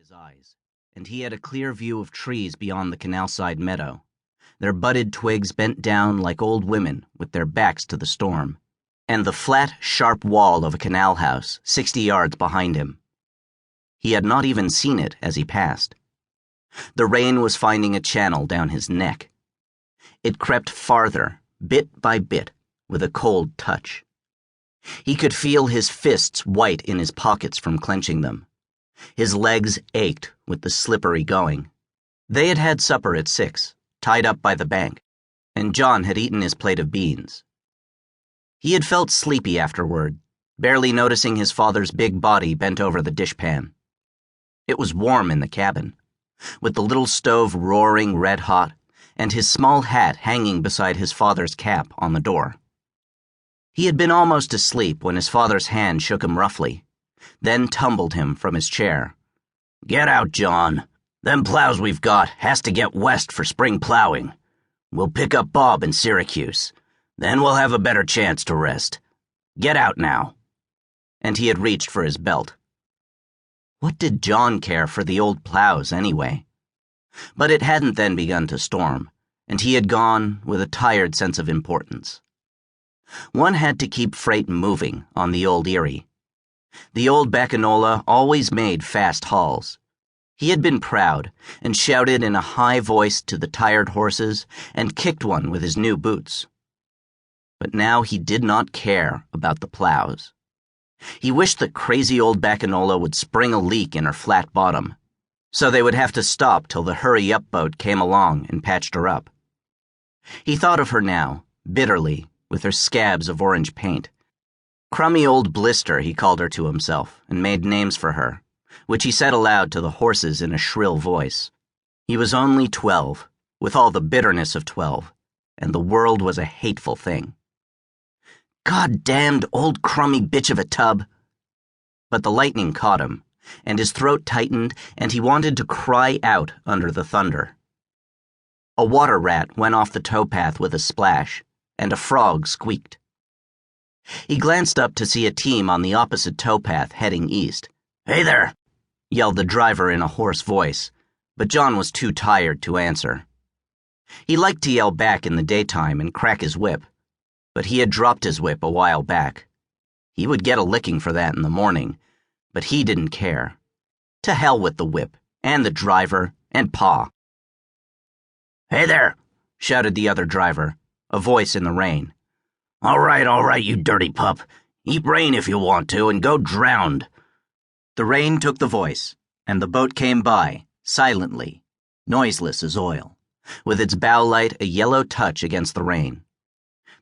his eyes, and he had a clear view of trees beyond the canal-side meadow, their budded twigs bent down like old women with their backs to the storm, and the flat, sharp wall of a canal house 60 yards behind him. He had not even seen it as he passed. The rain was finding a channel down his neck. It crept farther, bit by bit, with a cold touch. He could feel his fists white in his pockets from clenching them. His legs ached with the slippery going. They had had supper at 6, tied up by the bank, and John had eaten his plate of beans. He had felt sleepy afterward, barely noticing his father's big body bent over the dishpan. It was warm in the cabin, with the little stove roaring red hot, and his small hat hanging beside his father's cap on the door. He had been almost asleep when his father's hand shook him roughly, then tumbled him from his chair. "Get out, John. Them plows we've got has to get west for spring plowing. We'll pick up Bob in Syracuse. Then we'll have a better chance to rest. Get out now." And he had reached for his belt. What did John care for the old plows anyway? But it hadn't then begun to storm, and he had gone with a tired sense of importance. One had to keep freight moving on the old Erie. The old Bacanola always made fast hauls. He had been proud and shouted in a high voice to the tired horses and kicked one with his new boots. But now he did not care about the plows. He wished the crazy old Bacanola would spring a leak in her flat bottom, so they would have to stop till the hurry-up boat came along and patched her up. He thought of her now, bitterly, with her scabs of orange paint. Crummy old blister, he called her to himself, and made names for her, which he said aloud to the horses in a shrill voice. He was only 12, with all the bitterness of 12, and the world was a hateful thing. God-damned old crummy bitch of a tub! But the lightning caught him, and his throat tightened, and he wanted to cry out under the thunder. A water rat went off the towpath with a splash, and a frog squeaked. He glanced up to see a team on the opposite towpath heading east. "Hey there!" yelled the driver in a hoarse voice, but John was too tired to answer. He liked to yell back in the daytime and crack his whip, but he had dropped his whip a while back. He would get a licking for that in the morning, but he didn't care. To hell with the whip, and the driver, and Pa. "Hey there!" shouted the other driver, a voice in the rain. All right, you dirty pup. Eat rain if you want to, and go drowned." The rain took the voice, and the boat came by, silently, noiseless as oil, with its bow light a yellow touch against the rain.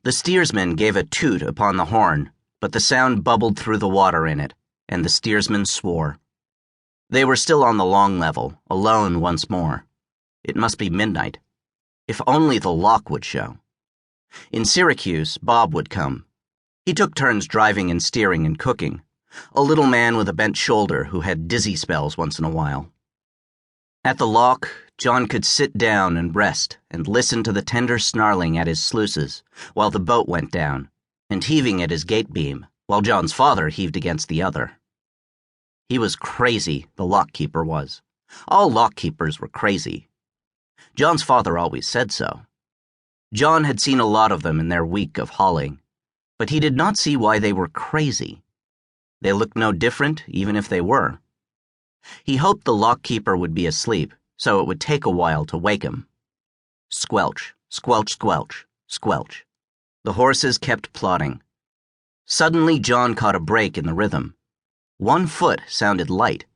The steersman gave a toot upon the horn, but the sound bubbled through the water in it, and the steersman swore. They were still on the long level, alone once more. It must be midnight. If only the lock would show. In Syracuse, Bob would come. He took turns driving and steering and cooking, a little man with a bent shoulder who had dizzy spells once in a while. At the lock, John could sit down and rest and listen to the tender snarling at his sluices while the boat went down, and heaving at his gate beam while John's father heaved against the other. He was crazy, the lock-keeper was. All lock-keepers were crazy. John's father always said so. John had seen a lot of them in their week of hauling, but he did not see why they were crazy. They looked no different, even if they were. He hoped the lock-keeper would be asleep, so it would take a while to wake him. Squelch, squelch, squelch, squelch. The horses kept plodding. Suddenly John caught a break in the rhythm. One foot sounded light.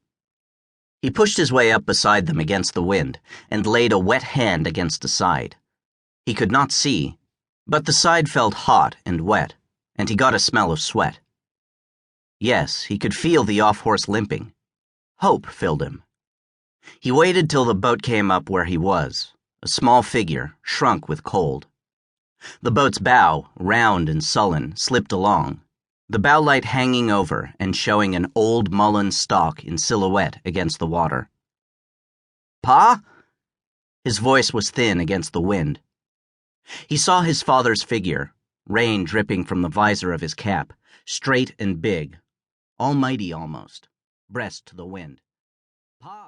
He pushed his way up beside them against the wind and laid a wet hand against the side. He could not see, but the side felt hot and wet, and he got a smell of sweat. Yes, he could feel the off-horse limping. Hope filled him. He waited till the boat came up where he was, a small figure, shrunk with cold. The boat's bow, round and sullen, slipped along, the bow light hanging over and showing an old mullein stalk in silhouette against the water. "Pa?" His voice was thin against the wind. He saw his father's figure, rain dripping from the visor of his cap, straight and big, almighty almost, breast to the wind.